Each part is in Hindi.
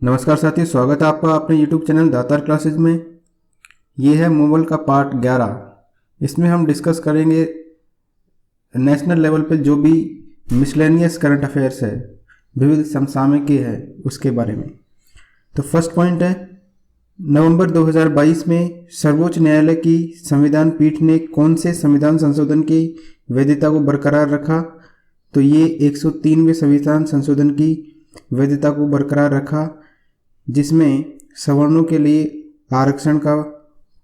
नमस्कार साथियों, स्वागत है आपका अपने YouTube चैनल दातार क्लासेस में। ये है मोबाइल का पार्ट 11। इसमें हम डिस्कस करेंगे नेशनल लेवल पे जो भी मिसलेनियस करंट अफेयर्स है, विविध समसामयिकी है, उसके बारे में। तो फर्स्ट पॉइंट है, नवंबर 2022 में सर्वोच्च न्यायालय की संविधान पीठ ने कौन से संविधान संशोधन की वैधता को बरकरार रखा? तो ये 103वें संविधान संशोधन की वैधता को बरकरार रखा, जिसमें सवर्णों के लिए आरक्षण का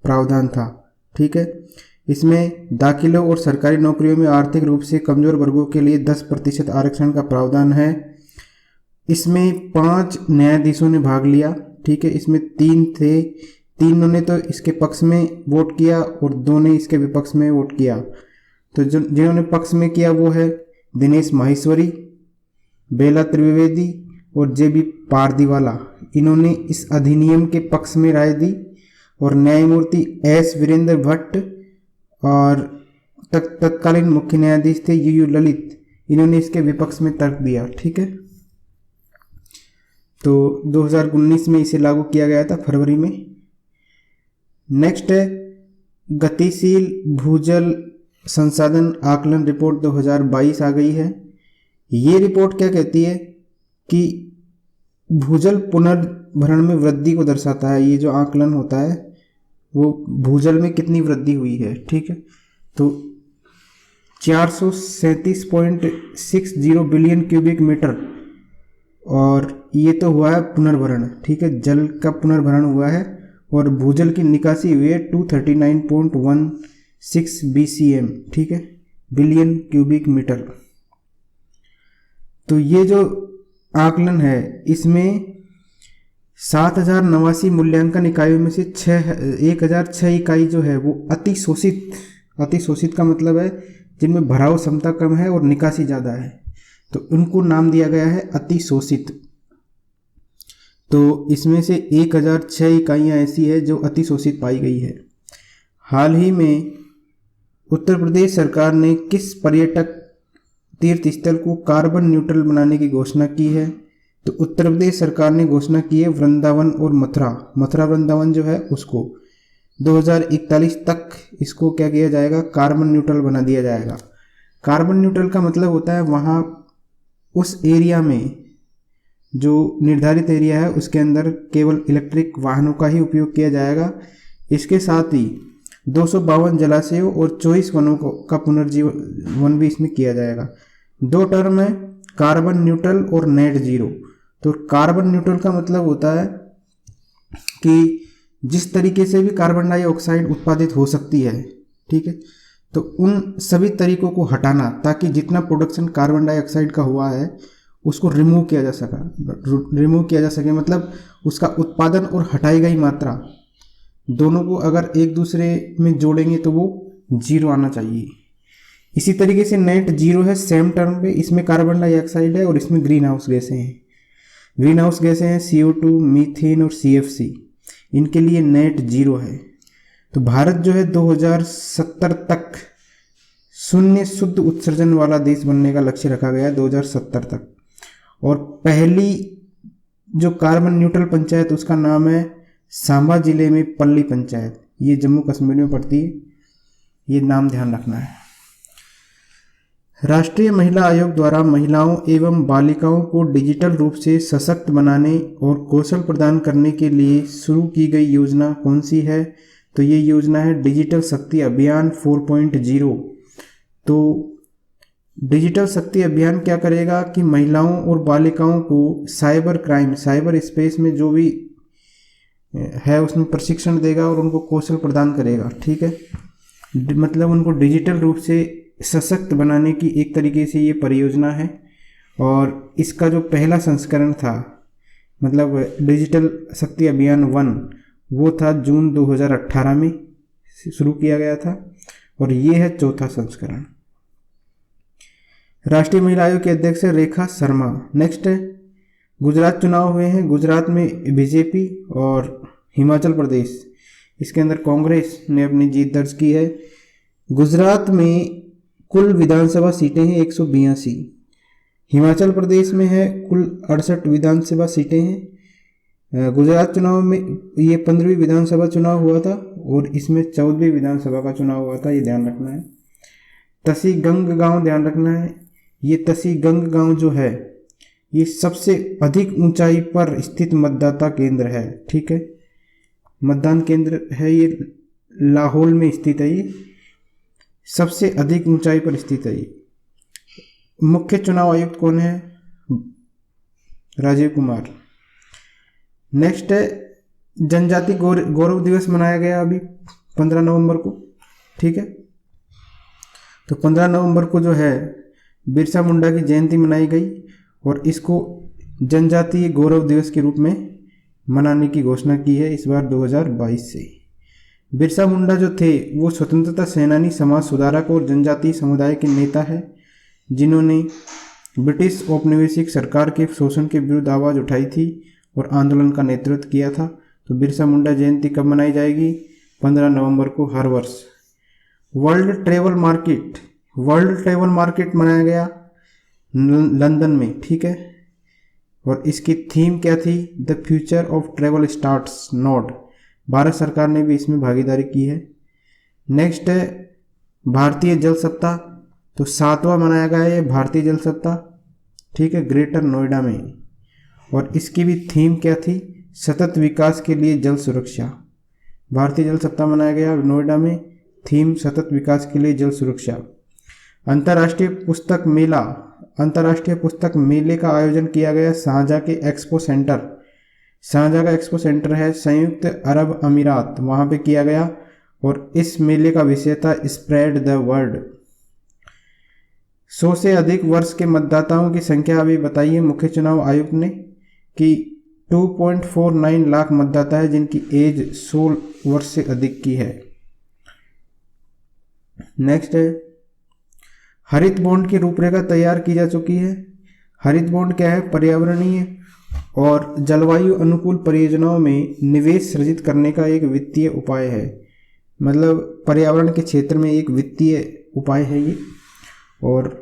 प्रावधान था। ठीक है, इसमें दाखिलों और सरकारी नौकरियों में आर्थिक रूप से कमजोर वर्गों के लिए 10% आरक्षण का प्रावधान है। इसमें 5 न्यायाधीशों ने भाग लिया। ठीक है, इसमें 3 थे, तीनों ने तो इसके पक्ष में वोट किया और 2 ने इसके विपक्ष में वोट किया। तो जिन्होंने पक्ष में किया वो है दिनेश माहेश्वरी, बेला त्रिवेदी और जे बी पारदीवाला। इन्होंने इस अधिनियम के पक्ष में राय दी और न्यायमूर्ति एस वीरेंद्र भट्ट और तत्कालीन मुख्य न्यायाधीश थे यू ललित, इन्होंने इसके विपक्ष में तर्क दिया। ठीक है, तो 2019 में इसे लागू किया गया था, फरवरी में। नेक्स्ट है गतिशील भूजल संसाधन आकलन रिपोर्ट 2022 आ गई है। ये रिपोर्ट क्या कहती है कि भूजल पुनर्भरण में वृद्धि को दर्शाता है। ये जो आकलन होता है वो भूजल में कितनी वृद्धि हुई है। ठीक है, तो 437.60 बिलियन क्यूबिक मीटर, और ये तो हुआ है पुनर्भरण। ठीक है, जल का पुनर्भरण हुआ है और भूजल की निकासी हुई है 239.16 BCM। ठीक है, बिलियन क्यूबिक मीटर। तो ये जो आकलन है इसमें 7089 मूल्यांकन इकाइयों में से 1006 इकाई जो है वो अतिशोषित का मतलब है जिनमें भराव क्षमता कम है और निकासी ज़्यादा है, तो उनको नाम दिया गया है अतिशोषित। तो इसमें से 1006 इकाइयाँ ऐसी है जो अतिशोषित पाई गई है। हाल ही में उत्तर प्रदेश सरकार ने किस पर्यटक तीर्थ स्थल को कार्बन न्यूट्रल बनाने की घोषणा की है? तो उत्तर प्रदेश सरकार ने घोषणा की है वृंदावन और मथुरा वृंदावन जो है उसको 2041 तक इसको क्या किया जाएगा, कार्बन न्यूट्रल बना दिया जाएगा। कार्बन न्यूट्रल का मतलब होता है वहाँ उस एरिया में, जो निर्धारित एरिया है उसके अंदर केवल इलेक्ट्रिक वाहनों का ही उपयोग किया जाएगा। इसके साथ ही 252 जलाशयों और 24 वनों का पुनर्जीवन भी इसमें किया जाएगा। 2 टर्म है, कार्बन न्यूट्रल और नेट जीरो। तो कार्बन न्यूट्रल का मतलब होता है कि जिस तरीके से भी कार्बन डाइऑक्साइड उत्पादित हो सकती है, ठीक है, तो उन सभी तरीकों को हटाना, ताकि जितना प्रोडक्शन कार्बन डाइऑक्साइड का हुआ है उसको रिमूव किया जा सके। मतलब उसका उत्पादन और हटाई गई मात्रा दोनों को अगर एक दूसरे में जोड़ेंगे तो वो जीरो आना चाहिए। इसी तरीके से नेट जीरो है सेम टर्म पे, इसमें कार्बन डाइऑक्साइड है और इसमें ग्रीन हाउस गैसें हैं। CO2, मीथेन और CFC, इनके लिए नेट जीरो है। तो भारत जो है 2070 तक शून्य शुद्ध उत्सर्जन वाला देश बनने का लक्ष्य रखा गया है 2070 तक। और पहली जो कार्बन न्यूट्रल पंचायत उसका नाम है सांबा जिले में पल्ली पंचायत, ये जम्मू कश्मीर में पड़ती है, ये नाम ध्यान रखना है। राष्ट्रीय महिला आयोग द्वारा महिलाओं एवं बालिकाओं को डिजिटल रूप से सशक्त बनाने और कौशल प्रदान करने के लिए शुरू की गई योजना कौन सी है? तो ये योजना है डिजिटल शक्ति अभियान 4.0। तो डिजिटल शक्ति अभियान क्या करेगा कि महिलाओं और बालिकाओं को साइबर क्राइम, साइबर स्पेस में जो भी है उसमें प्रशिक्षण देगा और उनको कौशल प्रदान करेगा। ठीक है, मतलब उनको डिजिटल रूप से सशक्त बनाने की एक तरीके से ये परियोजना है। और इसका जो पहला संस्करण था, मतलब डिजिटल शक्ति अभियान 1, वो था जून 2018 में शुरू किया गया था, और ये है चौथा संस्करण। राष्ट्रीय महिला आयोग के अध्यक्ष है रेखा शर्मा। नेक्स्ट है गुजरात चुनाव हुए हैं, गुजरात में बीजेपी और हिमाचल प्रदेश, इसके अंदर कांग्रेस ने अपनी जीत दर्ज की है। गुजरात में कुल विधानसभा सीटें हैं 182, हिमाचल प्रदेश में है कुल 68 विधानसभा सीटें हैं, गुजरात चुनाव में ये 15वीं विधानसभा चुनाव हुआ था और इसमें 14वीं विधानसभा का चुनाव हुआ था, ये ध्यान रखना है। तसी गंग गांव ध्यान रखना है, ये तसी गंग गांव जो है ये सबसे अधिक ऊंचाई पर स्थित मतदाता केंद्र है, ठीक है। मतदान केंद्र है ये लाहौल में स्थित है, ये सबसे अधिक ऊंचाई पर स्थित है। ये मुख्य चुनाव आयुक्त कौन है? राजीव कुमार। नेक्स्ट है जनजाति गौरव दिवस मनाया गया अभी 15 नवंबर को, ठीक है। तो 15 नवंबर को जो है बिरसा मुंडा की जयंती मनाई गई और इसको जनजातीय गौरव दिवस के रूप में मनाने की घोषणा की है इस बार 2022 से। बिरसा मुंडा जो थे वो स्वतंत्रता सेनानी, समाज सुधारक और जनजातीय समुदाय के नेता है जिन्होंने ब्रिटिश औपनिवेशिक सरकार के शोषण के विरुद्ध आवाज़ उठाई थी और आंदोलन का नेतृत्व किया था। तो बिरसा मुंडा जयंती कब मनाई जाएगी? 15 नवंबर को हर वर्ष। वर्ल्ड ट्रेवल मार्केट मनाया गया लंदन में, ठीक है। और इसकी थीम क्या थी? The future of travel starts not. Bharat सरकार ने भी इसमें भागीदारी की है। नेक्स्ट है भारतीय जल सप्ताह, तो 7वां मनाया गया है भारतीय जल सप्ताह, ठीक है, ग्रेटर नोएडा में। और इसकी भी थीम क्या थी? सतत विकास के लिए जल सुरक्षा। भारतीय जल सप्ताह मनाया गया नोएडा में, थीम सतत विकास के लिए जल सुरक्षा। अंतर्राष्ट्रीय पुस्तक मेले का आयोजन किया गया शारजाह के एक्सपो सेंटर। शारजाह का एक्सपो सेंटर है संयुक्त अरब अमीरात, वहाँ पे किया गया। और इस मेले का विषय था स्प्रेड द वर्ड। 100 से अधिक वर्ष के मतदाताओं की संख्या अभी बताइए मुख्य चुनाव आयुक्त ने कि 2.49 लाख मतदाता है जिनकी एज 16 वर्ष से अधिक की है। नेक्स्ट है हरित बॉन्ड की रूपरेखा तैयार की जा चुकी है। हरित बॉन्ड क्या है? पर्यावरणीय और जलवायु अनुकूल परियोजनाओं में निवेश सृजित करने का एक वित्तीय उपाय है, मतलब पर्यावरण के क्षेत्र में एक वित्तीय उपाय है ये। और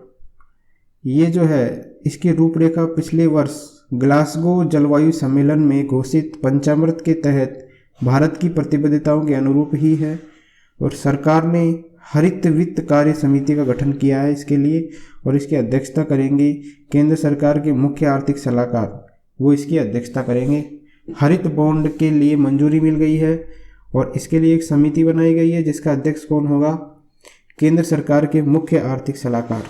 ये जो है इसकी रूपरेखा पिछले वर्ष ग्लासगो जलवायु सम्मेलन में घोषित पंचामृत के तहत भारत की प्रतिबद्धताओं के अनुरूप ही है। और सरकार ने हरित वित्त कार्य समिति का गठन किया है इसके लिए, और इसकी अध्यक्षता करेंगे केंद्र सरकार के मुख्य आर्थिक सलाहकार, वो इसकी अध्यक्षता करेंगे। हरित बॉन्ड के लिए मंजूरी मिल गई है और इसके लिए एक समिति बनाई गई है जिसका अध्यक्ष कौन होगा? केंद्र सरकार के मुख्य आर्थिक सलाहकार।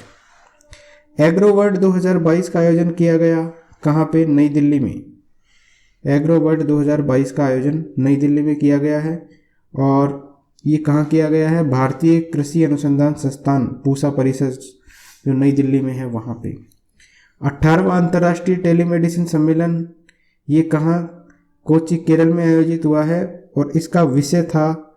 एग्रो वर्ल्ड 2022 का आयोजन किया गया कहाँ पे? नई दिल्ली में। एग्रो वर्ल्ड 2022 का आयोजन नई दिल्ली में किया गया है। और ये कहाँ किया गया है? भारतीय कृषि अनुसंधान संस्थान पूसा परिषद जो नई दिल्ली में है वहाँ पे। 18वां अंतर्राष्ट्रीय टेलीमेडिसिन सम्मेलन ये कहाँ? कोच्चि केरल में आयोजित हुआ है और इसका विषय था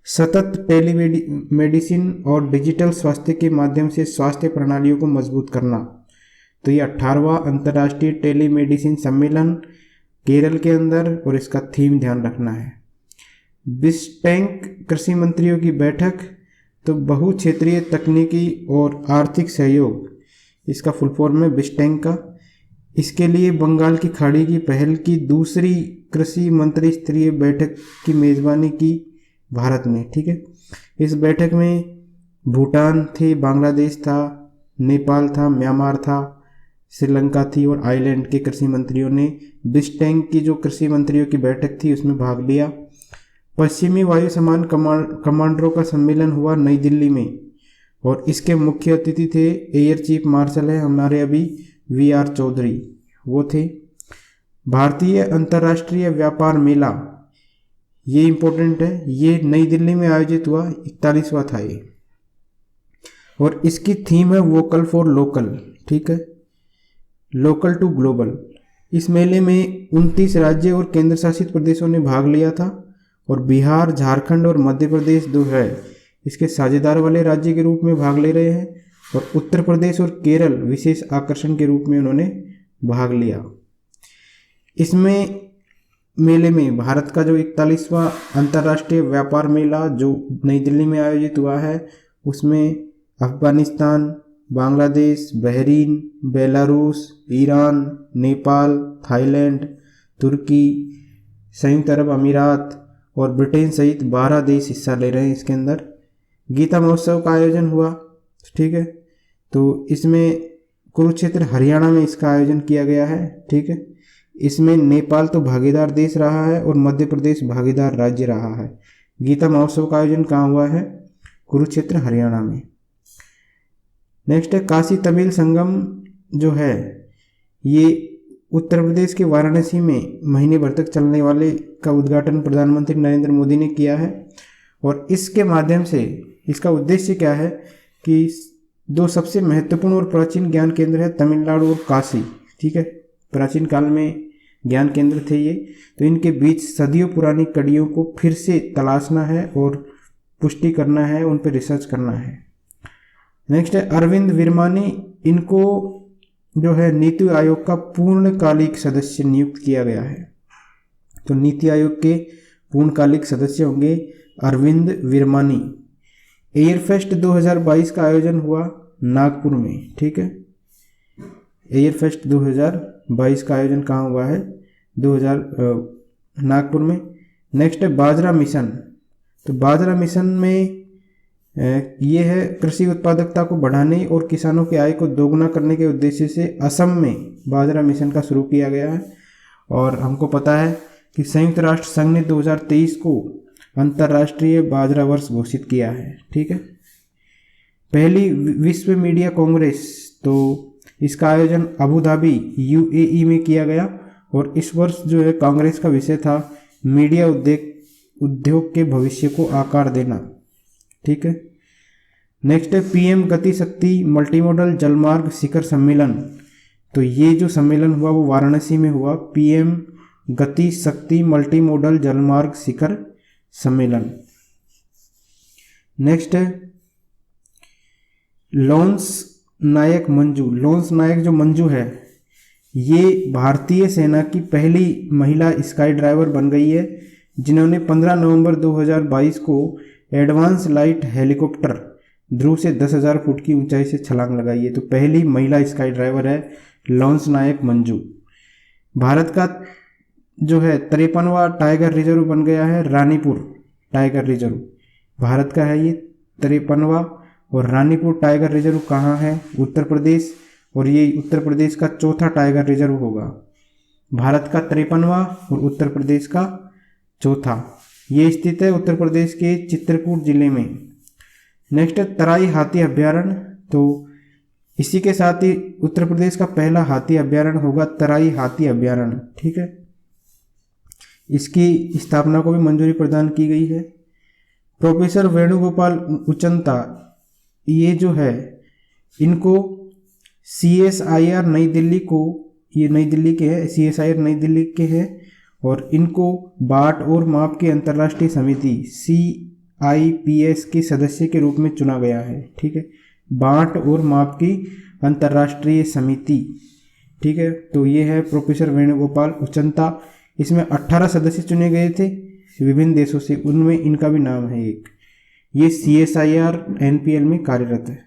सतत टेलीमेडिसिन और डिजिटल स्वास्थ्य के माध्यम से स्वास्थ्य प्रणालियों को मजबूत करना। तो ये 18वां अंतर्राष्ट्रीय टेलीमेडिसिन सम्मेलन केरल के अंदर, और इसका थीम ध्यान रखना है। बिस्टेक कृषि मंत्रियों की बैठक, तो बहुक्षेत्रीय तकनीकी और आर्थिक सहयोग, इसका फुल फॉर्म है बिस्टेक का। इसके लिए बंगाल की खाड़ी की पहल की दूसरी कृषि मंत्री स्तरीय बैठक की मेज़बानी की भारत ने, ठीक है। इस बैठक में भूटान थे, बांग्लादेश था, नेपाल था, म्यांमार था, श्रीलंका थी और आइलैंड के कृषि मंत्रियों ने बिस्टेक की जो कृषि मंत्रियों की बैठक थी उसमें भाग लिया। पश्चिमी वायु समान कमांडरों का सम्मेलन हुआ नई दिल्ली में और इसके मुख्य अतिथि थे एयर चीफ मार्शल है हमारे अभी वी.आर. चौधरी, वो थे। भारतीय अंतर्राष्ट्रीय व्यापार मेला, ये इम्पोर्टेंट है, ये नई दिल्ली में आयोजित हुआ, 41वां था ये। और इसकी थीम है वोकल फॉर लोकल, ठीक है, लोकल टू ग्लोबल। इस मेले में 29 राज्य और केंद्र शासित प्रदेशों ने भाग लिया था और बिहार, झारखंड और मध्य प्रदेश जो है इसके साझेदार वाले राज्य के रूप में भाग ले रहे हैं और उत्तर प्रदेश और केरल विशेष आकर्षण के रूप में उन्होंने भाग लिया। इसमें मेले में भारत का जो 41वां अंतर्राष्ट्रीय व्यापार मेला जो नई दिल्ली में आयोजित हुआ है उसमें Afghanistan, Bangladesh, Bahrain, Belarus, Iran, Nepal, Thailand, तुर्की, संयुक्त अरब अमीरात और ब्रिटेन सहित 12 देश हिस्सा ले रहे हैं इसके अंदर। गीता महोत्सव का आयोजन हुआ, ठीक है, तो इसमें कुरुक्षेत्र हरियाणा में इसका आयोजन किया गया है, ठीक है। इसमें नेपाल तो भागीदार देश रहा है और मध्य प्रदेश भागीदार राज्य रहा है। गीता महोत्सव का आयोजन कहाँ हुआ है? कुरुक्षेत्र हरियाणा में। नेक्स्ट है काशी तमिल संगम जो है ये उत्तर प्रदेश के वाराणसी में महीने भर तक चलने वाले का उद्घाटन प्रधानमंत्री नरेंद्र मोदी ने किया है। और इसके माध्यम से इसका उद्देश्य क्या है कि दो सबसे महत्वपूर्ण और प्राचीन ज्ञान केंद्र है तमिलनाडु और काशी, ठीक है, प्राचीन काल में ज्ञान केंद्र थे ये, तो इनके बीच सदियों पुरानी कड़ियों को फिर से तलाशना है और पुष्टि करना है, उन पर रिसर्च करना है। नेक्स्ट है अरविंद विरमानी, इनको जो है नीति आयोग का पूर्णकालिक सदस्य नियुक्त किया गया है। तो नीति आयोग के पूर्णकालिक सदस्य होंगे अरविंद विरमानी। एयरफेस्ट 2022 का आयोजन हुआ नागपुर में, ठीक है। एयरफेस्ट 2022 का आयोजन कहाँ हुआ है? नागपुर में। नेक्स्ट है बाजरा मिशन। तो बाजरा मिशन में ये है कृषि उत्पादकता को बढ़ाने और किसानों की आय को दोगुना करने के उद्देश्य से असम में बाजरा मिशन का शुरू किया गया है। और हमको पता है कि संयुक्त राष्ट्र संघ ने 2023 को अंतर्राष्ट्रीय बाजरा वर्ष घोषित किया है, ठीक है। पहली विश्व मीडिया कांग्रेस, तो इसका आयोजन अबू धाबी UAE में किया गया और इस वर्ष जो है कांग्रेस का विषय था मीडिया उद्योग के भविष्य को आकार देना, ठीक है। नेक्स्ट है PM गति शक्ति मल्टीमोडल जलमार्ग शिखर सम्मेलन। तो ये जो सम्मेलन हुआ वो वाराणसी में हुआ, PM गति शक्ति मल्टीमोडल जलमार्ग शिखर सम्मेलन। नेक्स्ट है लॉन्स नायक मंजू। लॉन्स नायक जो मंजू है ये भारतीय सेना की पहली महिला स्काई ड्राइवर बन गई है, जिन्होंने 15 नवंबर 2022 को एडवांस लाइट हेलीकॉप्टर ध्रुव से 10,000 फुट की ऊंचाई से छलांग लगाई है। तो पहली महिला स्काई ड्राइवर है लॉन्स नायक मंजू। भारत का जो है 53वां टाइगर रिजर्व बन गया है रानीपुर टाइगर रिजर्व। भारत का है ये 53वां। और रानीपुर टाइगर रिजर्व कहाँ है? उत्तर प्रदेश। और ये उत्तर प्रदेश का चौथा टाइगर रिजर्व होगा। भारत का 53वां और उत्तर प्रदेश का चौथा। ये स्थित है उत्तर प्रदेश के चित्रकूट जिले में। नेक्स्ट है तराई हाथी अभ्यारण्य। तो इसी के साथ ही उत्तर प्रदेश का पहला हाथी अभ्यारण्य होगा तराई हाथी अभ्यारण्य, ठीक है। इसकी स्थापना को भी मंजूरी प्रदान की गई है। प्रोफेसर वेणुगोपाल उचंता, ये जो है इनको CSIR नई दिल्ली को, ये नई दिल्ली के हैं, CSIR नई दिल्ली के हैं और इनको बाट और माप की अंतर्राष्ट्रीय समिति CIPS के सदस्य के रूप में चुना गया है, ठीक है। बाट और माप की अंतर्राष्ट्रीय समिति, ठीक है। तो ये है प्रोफेसर वेणुगोपाल उचंता। इसमें 18 सदस्य चुने गए थे विभिन्न देशों से, उनमें इनका भी नाम है एक। ये CSIR NPL में कार्यरत है।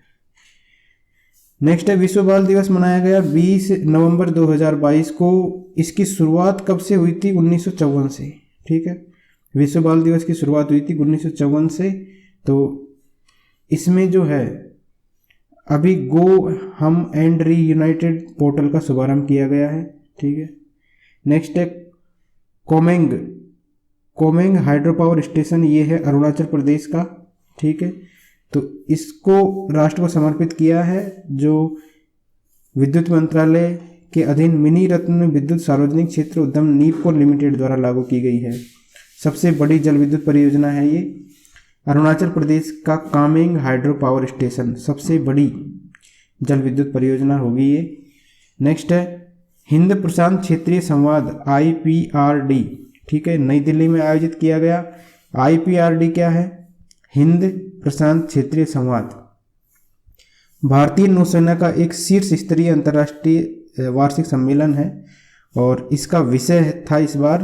नेक्स्ट है विश्व बाल दिवस मनाया गया 20 नवंबर 2022 को। इसकी शुरुआत कब से हुई थी? 1954 से, ठीक है। विश्व बाल दिवस की शुरुआत हुई थी 1954 से। तो इसमें जो है अभी गो हम एंड री यूनाइटेड पोर्टल का शुभारंभ किया गया है, ठीक है। नेक्स्ट है कोमेंग हाइड्रो पावर स्टेशन, ये है अरुणाचल प्रदेश का, ठीक है। तो इसको राष्ट्र को समर्पित किया है, जो विद्युत मंत्रालय के अधीन मिनी रत्न विद्युत सार्वजनिक क्षेत्र उद्यम नीपको लिमिटेड द्वारा लागू की गई है। सबसे बड़ी जल विद्युत परियोजना है ये। अरुणाचल प्रदेश का कामेंग हाइड्रो पावर स्टेशन सबसे बड़ी जल विद्युत परियोजना होगी ये। नेक्स्ट है हिंद प्रशांत क्षेत्रीय संवाद IPRD, ठीक है, नई दिल्ली में आयोजित किया गया। IPRD क्या है? हिंद प्रशांत क्षेत्रीय संवाद भारतीय नौसेना का एक शीर्ष स्तरीय अंतर्राष्ट्रीय वार्षिक सम्मेलन है और इसका विषय था इस बार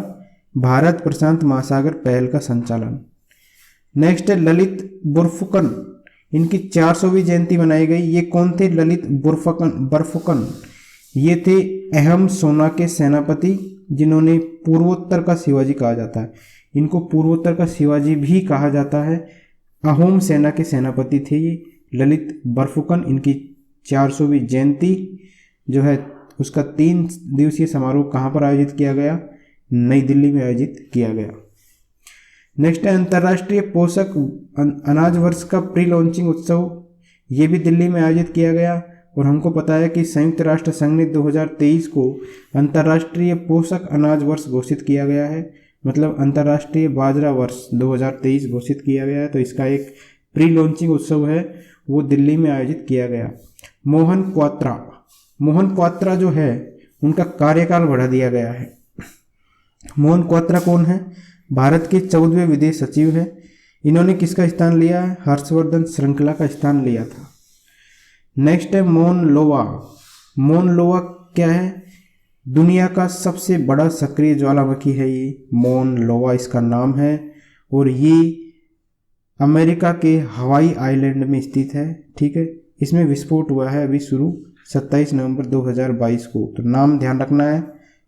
भारत प्रशांत महासागर पहल का संचालन। नेक्स्ट है ललित बोरफुकन, इनकी 400वीं जयंती मनाई गई। ये कौन थे? ललित बोरफुकन। ये थे अहम सोना के सेनापति जिन्होंने पूर्वोत्तर का शिवाजी कहा जाता है, इनको पूर्वोत्तर का शिवाजी भी कहा जाता है। अहोम सेना के सेनापति थे ये ललित बरफुकन। इनकी 400वीं जयंती जो है उसका 3 दिवसीय समारोह कहाँ पर आयोजित किया गया? नई दिल्ली में आयोजित किया गया। नेक्स्ट है अंतर्राष्ट्रीय पोषक अनाज वर्ष का प्री लॉन्चिंग उत्सव, ये भी दिल्ली में आयोजित किया गया। और हमको पता है कि संयुक्त राष्ट्र संघ ने 2023 को अंतर्राष्ट्रीय पोषक अनाज वर्ष घोषित किया गया है, मतलब अंतर्राष्ट्रीय बाजरा वर्ष 2023 घोषित किया गया है। तो इसका एक प्री लॉन्चिंग उत्सव है वो दिल्ली में आयोजित किया गया। मोहन क्वात्रा जो है उनका कार्यकाल बढ़ा दिया गया है। मोहन क्वात्रा कौन है? भारत के 14वें विदेश सचिव है। इन्होंने किसका स्थान लिया है? हर्षवर्धन श्रृंखला का स्थान लिया था। नेक्स्ट है मौन लोवा क्या है? दुनिया का सबसे बड़ा सक्रिय ज्वालामुखी है ये, मौन लोवा इसका नाम है। और ये अमेरिका के हवाई आइलैंड में स्थित है, ठीक है। इसमें विस्फोट हुआ है अभी शुरू 27 नवंबर 2022 को। तो नाम ध्यान रखना है,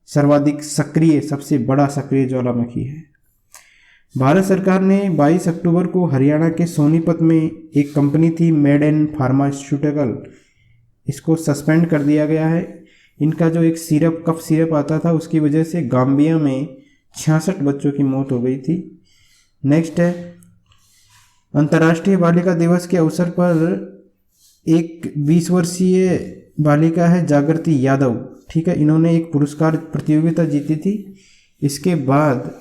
सर्वाधिक सक्रिय, सबसे बड़ा सक्रिय ज्वालामुखी है। भारत सरकार ने 22 अक्टूबर को हरियाणा के सोनीपत में एक कंपनी थी मेडेन फार्मास्यूटिकल, इसको सस्पेंड कर दिया गया है। इनका जो एक सिरप कफ सिरप आता था उसकी वजह से गाम्बिया में 66 बच्चों की मौत हो गई थी। नेक्स्ट है अंतर्राष्ट्रीय बालिका दिवस के अवसर पर एक 20 वर्षीय बालिका है जागृति यादव, ठीक है। इन्होंने एक पुरस्कार प्रतियोगिता जीती थी। इसके बाद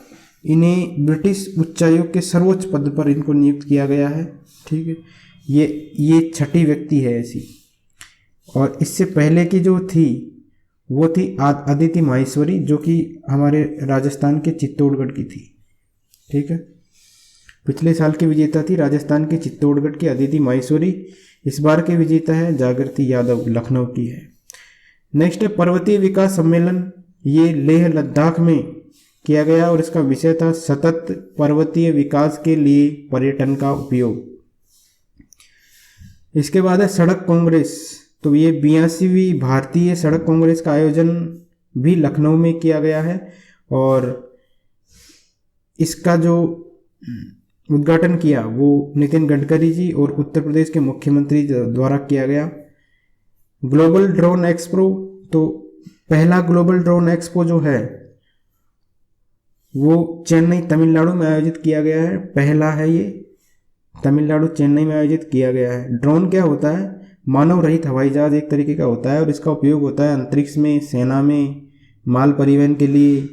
इन्हें ब्रिटिश उच्चायोग के सर्वोच्च पद पर इनको नियुक्त किया गया है, ठीक है। ये छठी व्यक्ति है ऐसी। और इससे पहले की जो थी वो थी अदिति माहेश्वरी, जो कि हमारे राजस्थान के चित्तौड़गढ़ की थी, ठीक है। पिछले साल की विजेता थी राजस्थान के चित्तौड़गढ़ की अदिति माहेश्वरी। इस बार के विजेता है जागृति यादव, लखनऊ की है। नेक्स्ट है पर्वतीय विकास सम्मेलन, ये लेह लद्दाख में किया गया और इसका विषय था सतत पर्वतीय विकास के लिए पर्यटन का उपयोग। इसके बाद है सड़क कांग्रेस, तो ये 82वीं भारतीय सड़क कांग्रेस का आयोजन भी लखनऊ में किया गया है और इसका जो उद्घाटन किया वो नितिन गडकरी जी और उत्तर प्रदेश के मुख्यमंत्री द्वारा किया गया। ग्लोबल ड्रोन एक्सपो, तो पहला ग्लोबल ड्रोन एक्सपो जो है वो चेन्नई तमिलनाडु में आयोजित किया गया है। पहला है ये, तमिलनाडु चेन्नई में आयोजित किया गया है। ड्रोन क्या होता है? मानव रहित हवाई जहाज एक तरीके का होता है और इसका उपयोग होता है अंतरिक्ष में, सेना में, माल परिवहन के लिए,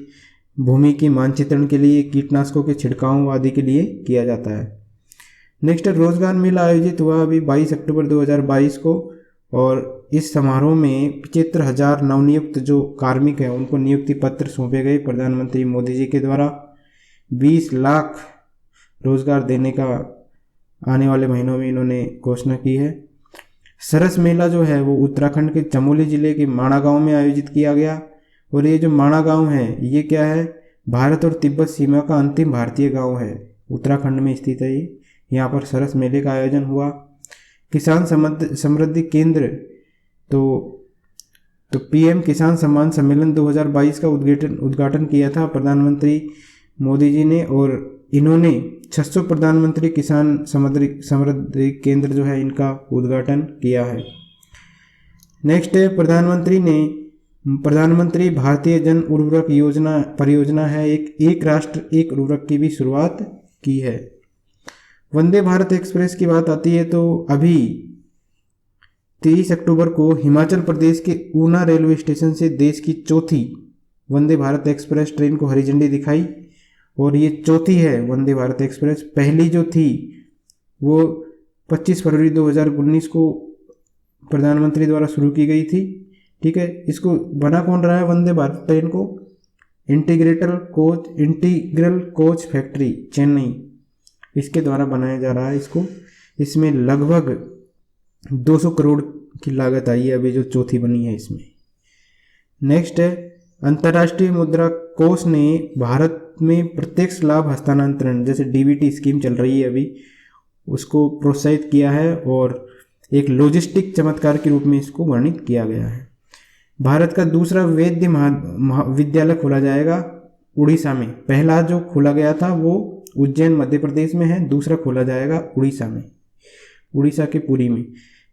भूमि के मानचित्रण के लिए, कीटनाशकों के छिड़काव आदि के लिए किया जाता है। नेक्स्ट रोजगार मेला आयोजित हुआ अभी 22 अक्टूबर 2022 को और इस समारोह में 75,000 नवनियुक्त जो कार्मिक हैं उनको नियुक्ति पत्र सौंपे गए प्रधानमंत्री मोदी जी के द्वारा। 20 लाख रोजगार देने का आने वाले महीनों में इन्होंने घोषणा की है। सरस मेला जो है वो उत्तराखंड के चमोली जिले के माणा गांव में आयोजित किया गया और ये जो माणा गांव है ये क्या है? भारत और तिब्बत सीमा का अंतिम भारतीय गांव है, उत्तराखंड में स्थित है ये। यहाँ पर सरस मेले का आयोजन हुआ। किसान समृद्धि केंद्र, तो पीएम किसान सम्मान सम्मेलन 2022 का उद्घाटन किया था प्रधानमंत्री मोदी जी ने और इन्होंने 600 प्रधानमंत्री किसान समृद्धि केंद्र जो है इनका उद्घाटन किया है। नेक्स्ट है प्रधानमंत्री भारतीय जन उर्वरक योजना परियोजना है, एक राष्ट्र एक उर्वरक की भी शुरुआत की है। वंदे भारत एक्सप्रेस की बात आती है तो अभी 23 अक्टूबर को हिमाचल प्रदेश के ऊना रेलवे स्टेशन से देश की चौथी वंदे भारत एक्सप्रेस ट्रेन को हरी झंडी दिखाई और ये चौथी है वंदे भारत एक्सप्रेस। पहली जो थी वो 25 फरवरी 2019 को प्रधानमंत्री द्वारा शुरू की गई थी, ठीक है। इसको बना कौन रहा है वंदे भारत ट्रेन को? इंटीग्रल कोच फैक्ट्री चेन्नई, इसके द्वारा बनाया जा रहा है इसको। इसमें लगभग 200 करोड़ की लागत आई है अभी जो चौथी बनी है इसमें। नेक्स्ट है अंतर्राष्ट्रीय मुद्रा कोष ने भारत में प्रत्यक्ष लाभ हस्तांतरण जैसे डीबीटी स्कीम चल रही है अभी, उसको प्रोत्साहित किया है और एक लॉजिस्टिक चमत्कार के रूप में इसको वर्णित किया गया है। भारत का दूसरा वैद्य महाविद्यालय खोला जाएगा उड़ीसा में। पहला जो खोला गया था वो उज्जैन मध्य प्रदेश में है, दूसरा खोला जाएगा उड़ीसा में, उड़ीसा के पुरी में।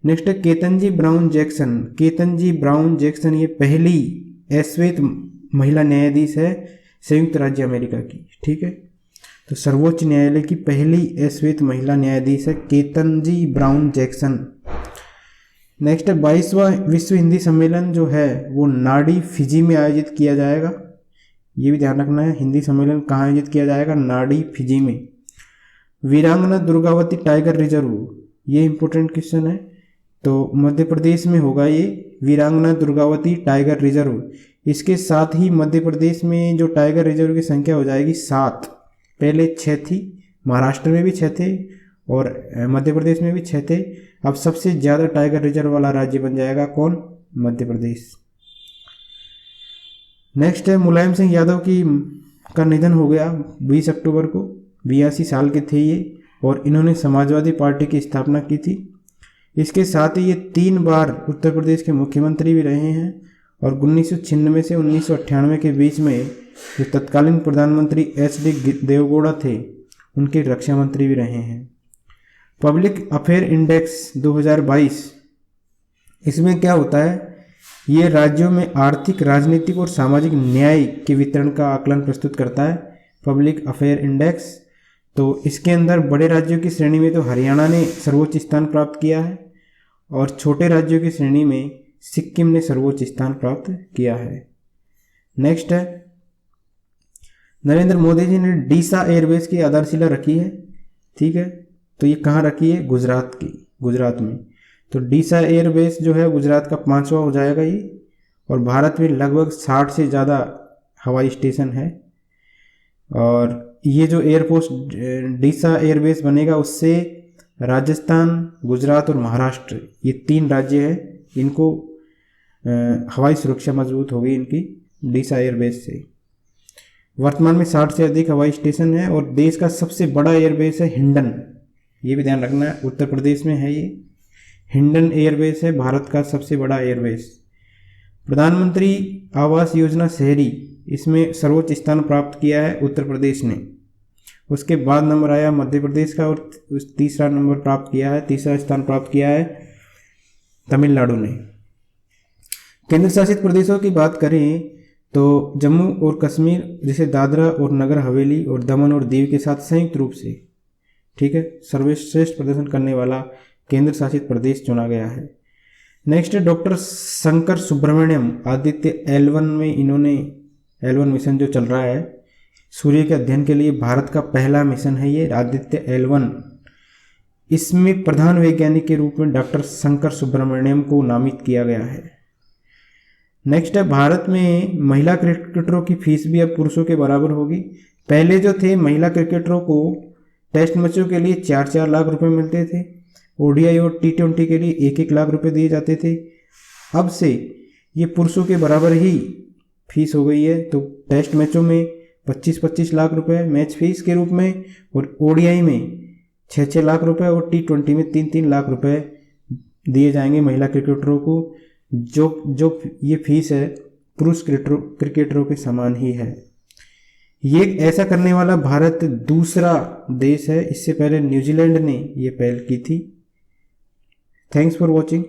नेक्स्ट है Ketanji brown Jackson. Ketanji brown Jackson ये पहली श्वेत महिला न्यायाधीश है संयुक्त राज्य अमेरिका की। ठीक है, तो सर्वोच्च न्यायालय की पहली श्वेत महिला न्यायाधीश है केतनजी ब्राउन जैक्सन। नेक्स्ट है 22वां विश्व हिंदी सम्मेलन जो है वो नाडी फिजी में आयोजित किया जाएगा। ये भी ध्यान रखना है, हिंदी सम्मेलन कहाँ आयोजित किया जाएगा, नाडी फिजी में। वीरांगना दुर्गावती टाइगर रिजर्व, ये इंपॉर्टेंट क्वेश्चन है, तो मध्य प्रदेश में होगा ये वीरांगना दुर्गावती टाइगर रिजर्व। इसके साथ ही मध्य प्रदेश में जो टाइगर रिजर्व की संख्या हो जाएगी 7, पहले 6 थी, महाराष्ट्र में भी 6 थे और मध्य प्रदेश में भी 6 थे। अब सबसे ज़्यादा टाइगर रिजर्व वाला राज्य बन जाएगा कौन, मध्य प्रदेश। नेक्स्ट है मुलायम सिंह यादव का निधन हो गया 20 अक्टूबर को, 82 साल के थे ये, और इन्होंने समाजवादी पार्टी की स्थापना की थी। इसके साथ ही ये 3 बार उत्तर प्रदेश के मुख्यमंत्री भी रहे हैं और 1996 से 1998 के बीच में जो तत्कालीन प्रधानमंत्री HD देवगौड़ा थे उनके रक्षा मंत्री भी रहे हैं। पब्लिक अफेयर इंडेक्स 2022, इसमें क्या होता है, ये राज्यों में आर्थिक, राजनीतिक और सामाजिक न्याय के वितरण का आकलन प्रस्तुत करता है, पब्लिक अफेयर इंडेक्स। तो इसके अंदर बड़े राज्यों की श्रेणी में तो हरियाणा ने सर्वोच्च स्थान प्राप्त किया है और छोटे राज्यों की श्रेणी में सिक्किम ने सर्वोच्च स्थान प्राप्त किया है। नेक्स्ट है नरेंद्र मोदी जी ने डीसा एयरबेस की आधारशिला रखी है। ठीक है, तो ये कहाँ रखी है, गुजरात में। तो डीसा एयरबेस जो है गुजरात का 5वां हो जाएगा ये, और भारत में लगभग 60 से ज़्यादा हवाई स्टेशन है। और ये जो एयरपोर्ट डीसा एयरबेस बनेगा उससे राजस्थान, गुजरात और महाराष्ट्र, ये 3 राज्य हैं, इनको हवाई सुरक्षा मजबूत होगी इनकी डीसा एयरबेस से। वर्तमान में 60 से अधिक हवाई स्टेशन है और देश का सबसे बड़ा एयरबेस है हिंडन, ये भी ध्यान रखना है, उत्तर प्रदेश में है ये, हिंडन एयरबेस है भारत का सबसे बड़ा एयरबेस। प्रधानमंत्री आवास योजना शहरी, इसमें सर्वोच्च स्थान प्राप्त किया है उत्तर प्रदेश ने। उसके बाद नंबर आया मध्य प्रदेश का और तीसरा स्थान प्राप्त किया है तमिलनाडु ने। केंद्र शासित प्रदेशों की बात करें तो जम्मू और कश्मीर, जैसे दादरा और नगर हवेली और दमन और दीव के साथ संयुक्त रूप से, ठीक है, सर्वश्रेष्ठ प्रदर्शन करने वाला केंद्र शासित प्रदेश चुना गया है। नेक्स्ट है डॉक्टर शंकर सुब्रमण्यम, आदित्य L1 में इन्होंने L1 मिशन जो चल रहा है सूर्य के अध्ययन के लिए, भारत का पहला मिशन है ये आदित्य L1। इसमें प्रधान वैज्ञानिक के रूप में डॉक्टर शंकर सुब्रमण्यम को नामित किया गया है। नेक्स्ट है भारत में महिला क्रिकेटरों की फीस भी अब पुरुषों के बराबर होगी। पहले जो थे महिला क्रिकेटरों को टेस्ट मैचों के लिए 4-4 लाख रुपए मिलते थे, ODI और T20 के लिए 1-1 लाख रुपए दिए जाते थे। अब से ये पुरुषों के बराबर ही फीस हो गई है, तो टेस्ट मैचों में 25-25 लाख रुपए मैच फीस के रूप में और ODI में 6-6 लाख रुपए और T20 में 3-3 लाख रुपए दिए जाएंगे महिला क्रिकेटरों को। जो ये फीस है पुरुष क्रिकेटरों के समान ही है। ये ऐसा करने वाला भारत दूसरा देश है, इससे पहले न्यूजीलैंड ने ये पहल की थी। Thanks for watching.